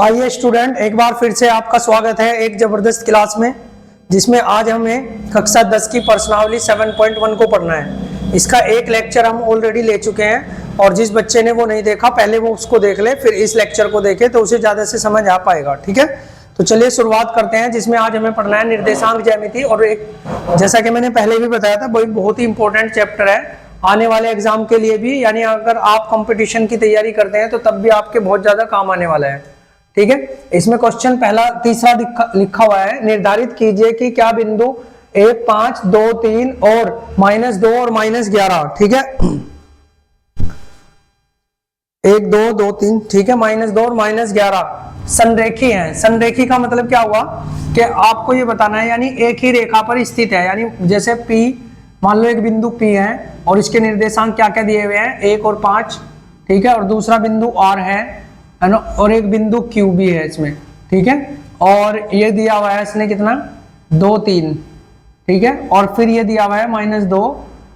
आइए स्टूडेंट, एक बार फिर से आपका स्वागत है एक जबरदस्त क्लास में, जिसमें आज हमें कक्षा 10 की प्रश्नावली 7.1 को पढ़ना है। इसका एक लेक्चर हम ऑलरेडी ले चुके हैं और जिस बच्चे ने वो नहीं देखा पहले वो उसको देख ले, फिर इस लेक्चर को देखे तो उसे ज़्यादा से समझ आ पाएगा। ठीक है, तो चलिए शुरुआत करते हैं, जिसमें आज हमें पढ़ना है निर्देशांक ज्यामिति। और एक जैसा कि मैंने पहले भी बताया था, वो बहुत ही इंपॉर्टेंट चैप्टर है आने वाले एग्जाम के लिए भी, यानी अगर आप कंपटीशन की तैयारी करते हैं तो तब भी आपके बहुत ज्यादा काम आने वाला है। ठीक है, इसमें क्वेश्चन तीसरा लिखा हुआ है, निर्धारित कीजिए कि क्या बिंदु 1, 5, 2, 3 और -2 और -11, ठीक है, 1, 2, 2, 3, ठीक है, -2 और -11 संरेखी है। संरेखी का मतलब क्या हुआ कि आपको ये बताना है, यानी एक ही रेखा पर स्थित है। यानी जैसे P, मान लो एक बिंदु P है और इसके निर्देशांक क्या क्या दिए हुए हैं, 1 और 5, ठीक है, और दूसरा बिंदु R है ना, और एक बिंदु Q भी है इसमें, ठीक है, और ये दिया हुआ है इसने कितना, 2, 3, ठीक है, और फिर ये दिया हुआ है -2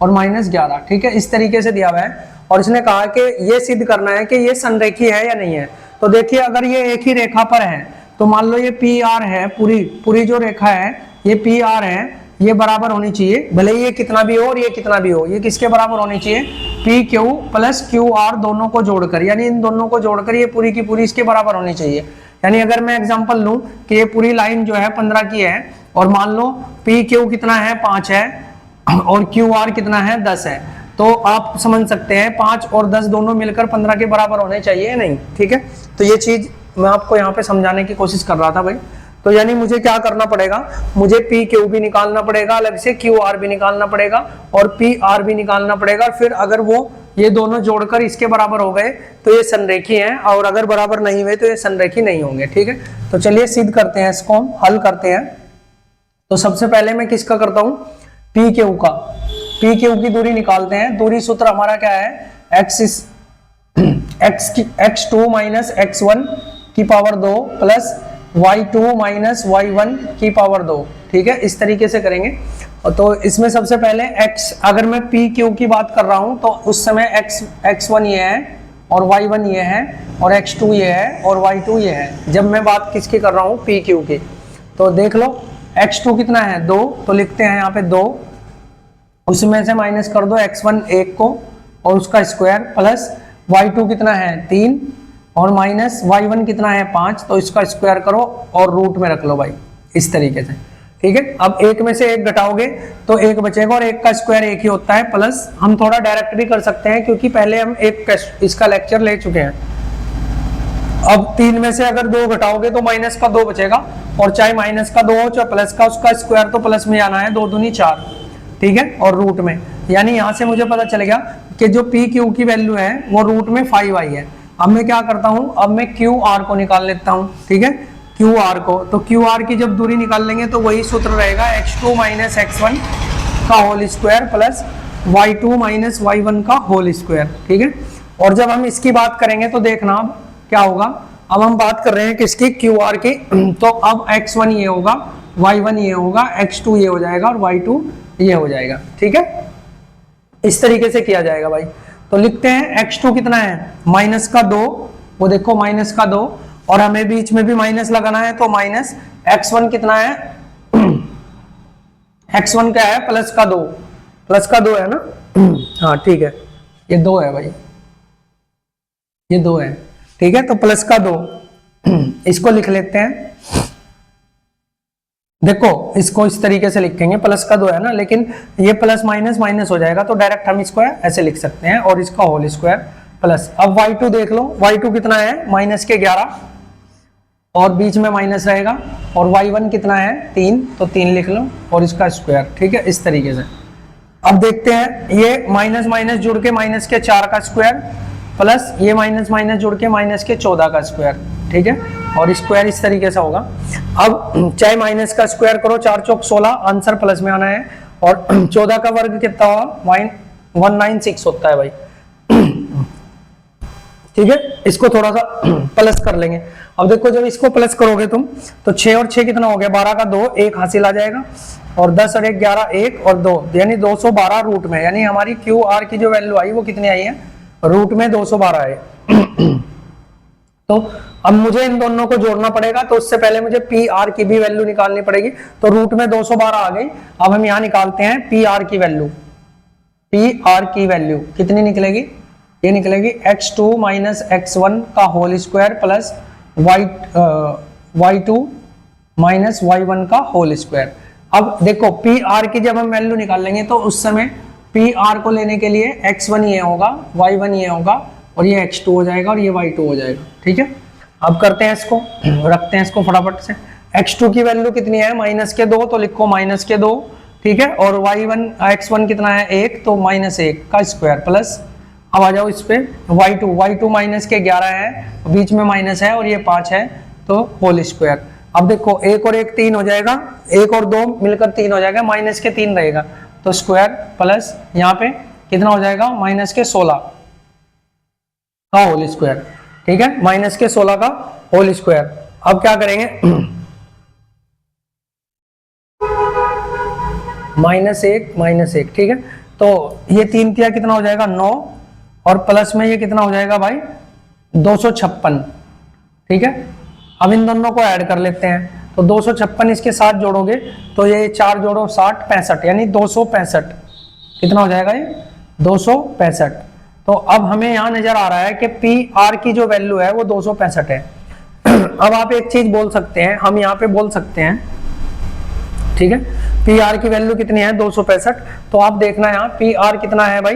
और -11, ठीक है, इस तरीके से दिया हुआ है। और इसने कहा कि ये सिद्ध करना है कि ये संरेखी है या नहीं है। तो देखिए, अगर ये एक ही रेखा पर है तो मान लो ये PR है, पूरी जो रेखा है ये PR है, ये बराबर होनी चाहिए, भले ये कितना भी हो और ये कितना भी हो, ये किसके बराबर होनी चाहिए, PQ प्लस QR दोनों को जोड़कर, यानी इन दोनों को जोड़कर ये पूरी की पूरी इसके बराबर होनी चाहिए। यानी अगर मैं एग्जांपल लूं कि ये पूरी लाइन जो है 15 की है और मान लो PQ कितना है, 5 है और QR कितना है, 10 है, तो आप समझ सकते हैं 5 और 10 दोनों मिलकर 15 के बराबर होने चाहिए नहीं। ठीक है, तो ये चीज मैं आपको यहाँ पे समझाने की कोशिश कर रहा था भाई। तो यानी मुझे क्या करना पड़ेगा, मुझे PQ भी निकालना पड़ेगा अलग से, QR भी निकालना पड़ेगा और PR भी निकालना पड़ेगा। फिर अगर वो ये दोनों जोड़कर इसके बराबर हो गए तो ये संरेखी हैं, और अगर बराबर नहीं हुए तो ये संरेखी नहीं होंगे। ठीक है, तो चलिए सिद्ध करते हैं, इसको हम हल करते हैं। तो सबसे पहले मैं किसका करता हूँ, PQ का। PQ की दूरी निकालते हैं। दूरी सूत्र हमारा क्या है, x2 माइनस x1 की power 2 plus y2 minus y1 की पावर 2, ठीक है, इस तरीके से करेंगे। तो इसमें सबसे पहले x, अगर मैं PQ की बात कर रहा हूं तो उस समय x1 ये है और y1 ये है और x2 ये है और y2 ये है। जब मैं बात किसकी कर रहा हूं, PQ की, तो देख लो x2 कितना है, 2, तो लिखते हैं यहाँ पे 2, उसमें से माइनस कर दो x1 1 को और उसका स्क्वायर, प्लस y2 कितना है 3 और माइनस y1 कितना है 5, तो इसका स्क्वायर करो और रूट में रख लो भाई, इस तरीके से। ठीक है, अब एक में से एक घटाओगे तो एक बचेगा और एक का स्क्वायर एक ही होता है, प्लस हम थोड़ा डायरेक्ट भी कर सकते हैं क्योंकि पहले हम एक इसका लेक्चर ले चुके हैं। अब 3 में से अगर 2 घटाओगे तो माइनस का 2 बचेगा, और चाहे माइनस का 2 हो चाहे प्लस का, उसका स्क्वायर तो प्लस में आना है, 2 दूनी 4, ठीक है, और रूट में, यानी यहाँ से मुझे पता चल गया कि जो PQ की वैल्यू है वो रूट में 5 आई है। अब मैं क्या करता हूँ, अब मैं QR को निकाल लेता हूँ। ठीक है, QR को, तो QR की जब दूरी निकाल लेंगे तो वही सूत्र रहेगा, x2 माइनस x1 का whole square plus y2 minus y1 का होल स्क्वायर। ठीक है, और जब हम इसकी बात करेंगे तो देखना अब क्या होगा। अब हम बात कर रहे हैं किसकी, QR की, तो अब x1 ये होगा, y1 ये होगा, x2 ये हो जाएगा और y2 ये हो जाएगा। ठीक है, इस तरीके से किया जाएगा भाई। तो लिखते हैं x2 कितना है, -2, वो देखो -2, और हमें बीच में भी माइनस लगाना है, तो माइनस x1 कितना है, x1 क्या है, +2 है ना, हाँ ठीक है, ये 2 है भाई, ये 2 है, ठीक है, तो +2 इसको लिख लेते हैं। देखो इसको इस तरीके से लिखेंगे, +2 है ना, लेकिन ये प्लस माइनस माइनस हो जाएगा तो डायरेक्ट हम इसको ऐसे लिख सकते हैं, और इसका होल स्क्वायर प्लस। अब y2 देख लो, y2 कितना है, -11 और बीच में माइनस रहेगा, और y1 कितना है 3, तो 3 लिख लो और इसका स्क्वायर। ठीक है, इस तरीके से। अब देखते हैं, ये माइनस माइनस जुड़ के -4 का स्क्वायर प्लस ये माइनस माइनस जुड़ के -14 का स्क्वायर, ठीक है, और स्क्वायर इस तरीके से होगा। अब चाहे माइनस का स्क्वायर करो, 4 चौक 16, आंसर प्लस में आना है, और 14 का वर्ग कितना हुआ, 196 होता है भाई। ठीक है, इसको थोड़ा सा प्लस कर लेंगे। अब देखो जब इसको प्लस करोगे तुम तो 6 और 6 कितना हो गया, 12 का 2, 1 हासिल आ जाएगा, और 10 और 1 11, 1 और 2, यानी 212 रूट में, यानी हमारी QR की जो वैल्यू आई वो कितनी आई है, रूट में 212 है। तो अब मुझे इन दोनों को जोड़ना पड़ेगा, तो उससे पहले मुझे पी आर की भी वैल्यू निकालनी पड़ेगी। तो रूट में 212 आ गई। अब हम यहां निकालते हैं पी आर की वैल्यू। पी आर की वैल्यू कितनी निकलेगी? ये निकलेगी x2 माइनस x1 का whole square plus y2 minus y1 का होल स्क्वायर। अब देखो पी आर की जब हम वैल्यू निकाल लेंगे तो उस समय पी आर को लेने के लिए x1 ये होगा, y1 ये होगा और ये x2 हो जाएगा और ये y2 हो जाएगा। ठीक है, अब करते हैं इसको, रखते हैं इसको फटाफट से। x2 की वैल्यू कितनी है? माइनस के 2, तो लिखो माइनस के 2। ठीक है, और x1 कितना है? 1, तो -1 का स्क्वायर प्लस, अब आ जाओ इस पे y2 माइनस के 11 है, बीच में माइनस है और ये 5 है, तो होल स्क्वायर। अब देखो 1 और 1 3 हो जाएगा, 1 और 2 मिलकर 3 हो जाएगा, माइनस के 3 रहेगा, तो स्क्वायर प्लस यहाँ पे कितना हो जाएगा? माइनस के 16 का होल स्क्वायर। ठीक है, माइनस के 16 का होल स्क्वायर। अब क्या करेंगे? -1 ठीक है, तो ये 3 तिया कितना हो जाएगा? 9, और प्लस में ये कितना हो जाएगा भाई? 256। ठीक है, अब इन दोनों को ऐड कर लेते हैं, तो 256 इसके साथ जोड़ोगे तो ये 4 जोड़ो 60 65, यानी 265। कितना हो जाएगा ये? 265। तो अब हमें यहाँ नजर आ रहा है कि पी आर की जो वैल्यू है वो 265 है। अब आप एक चीज बोल सकते हैं, हम यहाँ पे बोल सकते हैं, ठीक है, पी आर की वैल्यू कितनी है? 265। तो आप देखना यहाँ पी आर कितना है भाई?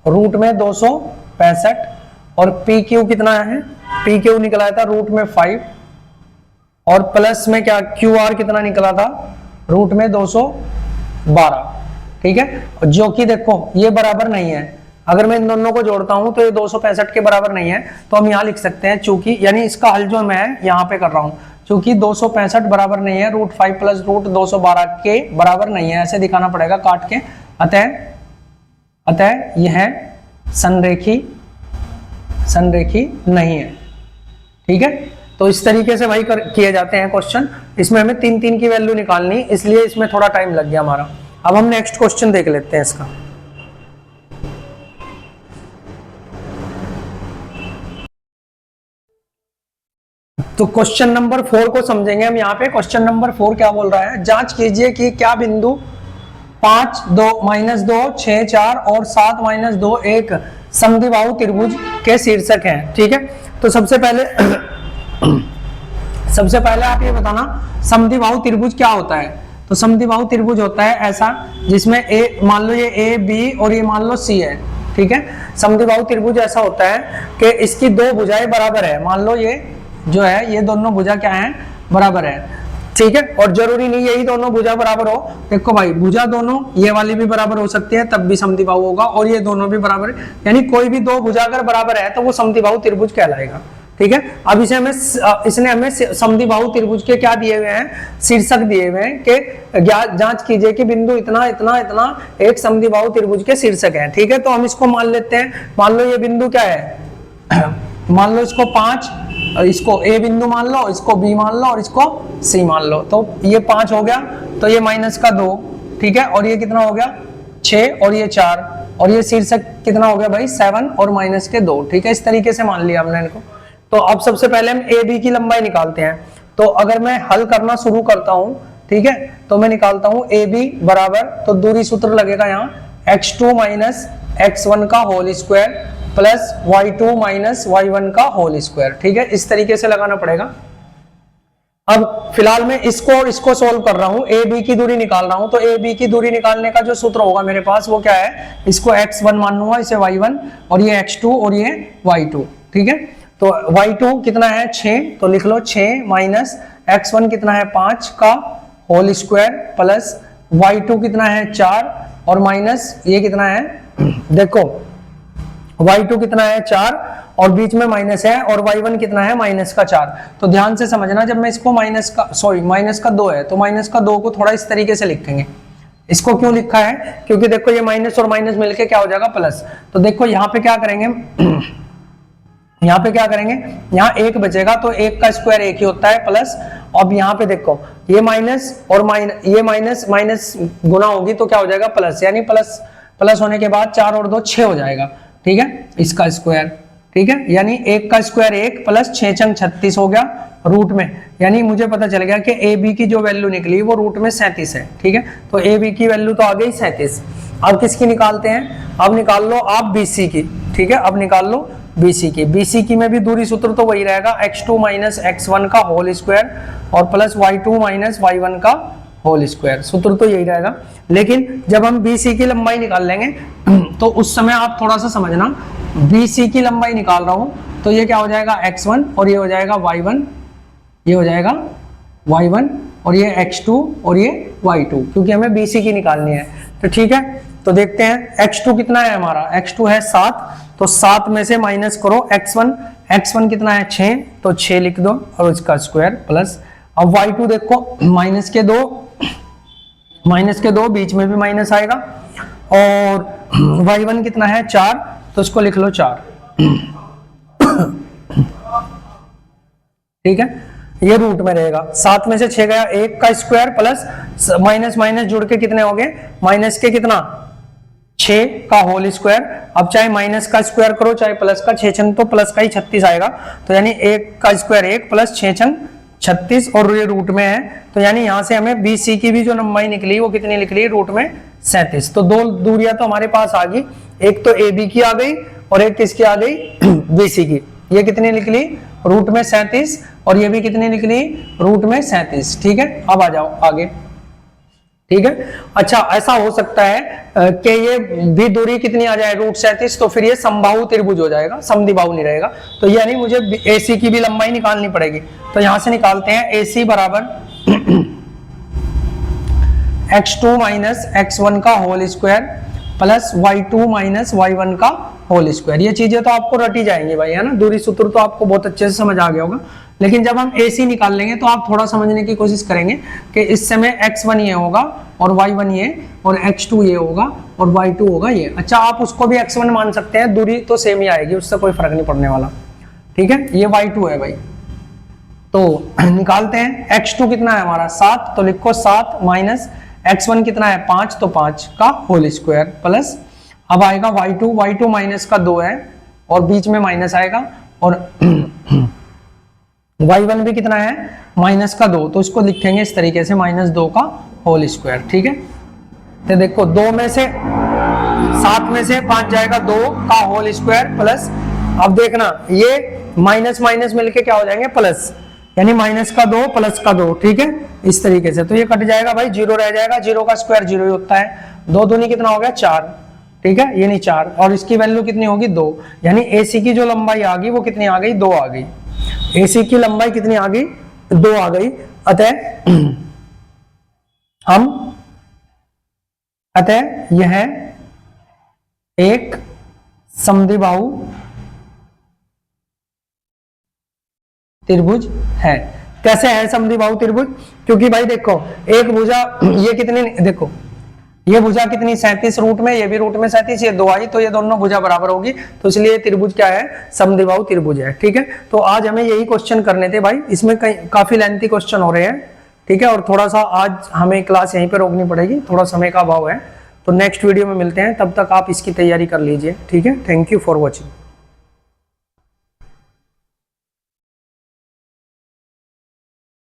रूट में 265, और पी क्यू कितना है? पी क्यू निकला था रूट में 5, और प्लस में क्या क्यू आर कितना निकला था? रूट में 212। ठीक है, जो कि देखो ये बराबर नहीं है। अगर मैं इन दोनों को जोड़ता हूं तो ये 265 के बराबर नहीं है, तो हम यहां लिख सकते हैं चूंकि, यानी इसका हल जो मैं यहां पे कर रहा हूं, चूंकि 265 बराबर नहीं है रूट 5 प्लस रूट 212 के बराबर नहीं है, ऐसे दिखाना पड़ेगा काट के। अतः यह संरेखी नहीं है। ठीक है, तो इस तरीके से भाई किए जाते हैं क्वेश्चन। इसमें हमें 3 की वैल्यू निकालनी, इसलिए इसमें थोड़ा टाइम लग गया हमारा। अब हम नेक्स्ट क्वेश्चन देख लेते हैं इसका। तो क्वेश्चन नंबर 4 को समझेंगे हम। यहाँ पे क्वेश्चन नंबर 4 क्या बोल रहा है? जांच कीजिए कि क्या बिंदु 5 2 -2 6 4 और 7 -2 एक समद्विबाहु त्रिभुज के शीर्षक हैं। ठीक है, तो सबसे पहले आप ये बताना समद्विबाहु त्रिभुज क्या होता है। तो समद्विबाहु त्रिभुज होता है ऐसा जिसमें ए, मान लो ये ए बी और ये मान लो सी है। ठीक है, समद्विबाहु त्रिभुज ऐसा होता है कि इसकी 2 भुजाएं बराबर है। मान लो ये जो है, ये दोनों भुजा क्या है? बराबर है। ठीक है, और जरूरी नहीं यही दोनों भुजा बराबर हो। देखो भाई, भुजा दोनों ये वाली भी बराबर हो सकती है, तब भी समद्विबाहु होगा, और ये दोनों भी बराबर है, यानी कोई भी 2 भुजा अगर बराबर है तो वो समद्विबाहु त्रिभुज कहलाएगा। ठीक है, अब इसने हमें समद्विबाहु त्रिभुज के क्या दिए हुए हैं? शीर्षक दिए हुए हैं कि जांच कीजिए कि बिंदु इतना इतना इतना एक समद्विबाहु त्रिभुज के शीर्षक है। ठीक है, तो हम इसको मान लेते हैं। मान लो ये बिंदु क्या है? मान लो इसको 5, इसको ए बिंदु मान लो, इसको बी मान लो और इसको सी मान लो। तो ये 5 हो गया, तो ये माइनस का 2। ठीक है, और ये कितना हो गया? 6, और ये 4, और ये शीर्षक कितना हो गया भाई? 7 और माइनस के 2। ठीक है, इस तरीके से मान लिया हमने इनको। तो अब सबसे पहले हम ए बी की लंबाई निकालते हैं। तो अगर मैं हल करना शुरू करता हूं, ठीक है, तो मैं निकालता हूं ए बी बराबर, तो दूरी सूत्र लगेगा यहाँ x2 माइनस x1 का whole square plus y2 minus y1 का होल स्क्वायर। ठीक है, इस तरीके से लगाना पड़ेगा। अब फिलहाल मैं इसको सोल्व कर रहा हूं, ए बी की दूरी निकाल रहा हूं। तो ए बी की दूरी निकालने का जो सूत्र होगा मेरे पास वो क्या है? इसको x1 मान लूंगा, इसे y1, और ये x2 और ये y2। ठीक है, तो y2 कितना है? 6, तो लिख लो 6 माइनस x1 कितना है? 5 का होल स्क्वायर प्लस y2 कितना है? 4, और माइनस ये कितना है? देखो y2 कितना है? 4, और बीच में माइनस है, और y1 कितना है? माइनस का 4। तो ध्यान से समझना, जब मैं इसको माइनस का 2 है, तो माइनस का 2 को थोड़ा इस तरीके से लिखेंगे। इसको क्यों लिखा है? क्योंकि देखो ये माइनस और माइनस मिलके क्या हो जाएगा? प्लस। तो देखो यहाँ पे क्या करेंगे? यहाँ 1 बचेगा, तो 1 का स्क्वायर 1 ही होता है, प्लस। अब यहाँ पे देखो ये माइनस और ये माइनस गुना होगी तो क्या हो जाएगा? प्लस, यानी प्लस होने के बाद 4 और 2 6 हो जाएगा। ठीक है, इसका स्क्वायर ठीक है, यानी 1 का स्क्वायर 1 प्लस 6 छंग 36 हो गया रूट में, यानी मुझे पता चल गया कि ए बी की जो वैल्यू निकली वो रूट में 37 है। ठीक है, तो ए बी की वैल्यू तो आ गई 37। अब किसकी निकालते हैं, अब निकाल लो आप बी सी की। ठीक है, अब निकाल लो बी सी की। बी सी की में भी दूरी सूत्र तो वही रहेगा, x2 माइनस x1 का होल स्क्वायर और प्लस y2 माइनस y1 का होल स्क्वायर, सूत्र तो यही रहेगा। लेकिन जब हम बी सी की लंबाई निकाल लेंगे तो उस समय आप थोड़ा सा समझना, बी सी की लंबाई निकाल रहा हूं तो ये क्या हो जाएगा x1 और ये हो जाएगा y1, ये हो जाएगा y1 और ये x2 और ये y2, क्योंकि हमें BC की निकालनी है। तो ठीक है, तो देखते हैं x2 कितना है हमारा, x2 है 7, तो 7 में से माइनस करो x1 कितना है 6, तो 6 लिख दो और उसका स्क्वायर प्लस, अब y2 देखो माइनस के 2 बीच में भी माइनस आएगा, और y1 कितना है 4, तो इसको लिख लो 4। ठीक है, ये रूट में रहेगा, 7 में से 6 गया, 1 का स्क्वायर प्लस माइनस माइनस जुड़ के कितने हो गए, माइनस के कितना 6 का होल स्क्वायर। अब चाहे माइनस का स्क्वायर करो चाहे प्लस का, 6 छंग तो प्लस का ही 36 आएगा, तो यानी 1 का स्क्वायर 1 प्लस 6 छंग 36 और ये रूट में है, तो यानी यहां से हमें बी सी की भी जो लंबाई निकली वो कितनी निकली, रूट में 37। तो दो दूरियां तो हमारे पास आ गई, एक तो ए बी की आ गई और एक किसकी आ गई, बी सी की। ये कितनी निकली, रूट में 37, और ये भी कितनी निकली, रूट में 37। ठीक है, अब आ जाओ आगे। ठीक है, अच्छा ऐसा हो सकता है कि ये भी दूरी कितनी आ जाए, रूट 37, तो फिर ये समबाहु त्रिभुज हो जाएगा, समद्विबाहु नहीं रहेगा, तो यानी मुझे AC की भी लंबाई निकालनी पड़ेगी। तो यहां से निकालते हैं, AC बराबर x2 माइनस x1 का whole square plus y2 minus y1 का होल स्क्वायर। ये चीजें तो आपको रटी जाएंगी भाई, है ना, दूरी सूत्र तो आपको बहुत अच्छे से समझ आ गया होगा। लेकिन जब हम AC निकाल लेंगे तो आप थोड़ा समझने की कोशिश करेंगे कि इस समय x1 ये होगा और y1 ये, और x2 ये होगा और y2 होगा ये। अच्छा, आप उसको भी x1 मान सकते हैं, दूरी तो सेम ही आएगी, उससे कोई फर्क नहीं पड़ने वाला। ठीक है, ये y2 है भाई, तो निकालते हैं। x2 कितना है हमारा 7, तो लिखो 7 माइनस x1 कितना है 5, तो 5 का होल स्क्वायर प्लस, अब आएगा y2 माइनस का 2 है और बीच में माइनस आएगा, और y1 भी कितना है माइनस का 2, तो इसको लिखेंगे इस तरीके से -2 का होल स्क्वायर। ठीक है, तो देखो 2 में से 7 में से 5 जाएगा 2 का होल स्क्वायर प्लस, अब देखना ये माइनस माइनस मिलके क्या हो जाएंगे प्लस, यानी -2 प्लस का 2। ठीक है, इस तरीके से, तो ये कट जाएगा भाई, 0 रह जाएगा, 0 का स्क्वायर 0 ही होता है, 2 दूनी कितना हो गया 4। ठीक है, ये नहीं 4, और इसकी वैल्यू कितनी होगी 2, यानी AC की जो लंबाई आ गई वो कितनी आ गई 2 आ गई, AC की लंबाई कितनी आ गई 2 आ गई। अतः यह एक समद्विबाहु त्रिभुज है। कैसे है समद्विबाहु त्रिभुज, क्योंकि भाई देखो एक भुजा ये कितनी, देखो ये भुजा कितनी 37 रूट में, ये भी रूट में 37, ये 2 आई, तो ये दोनों भुजा बराबर होगी, तो इसलिए त्रिभुज क्या है, समद्विबाहु त्रिभुज है। ठीक है, तो आज हमें यही क्वेश्चन करने थे भाई, इसमें काफी लेंथी क्वेश्चन हो रहे हैं। ठीक है, और थोड़ा सा आज हमें क्लास यहीं पे रोकनी पड़ेगी, थोड़ा समय का अभाव है, तो नेक्स्ट वीडियो में मिलते हैं, तब तक आप इसकी तैयारी कर लीजिए। ठीक है, थैंक यू फॉर वॉचिंग।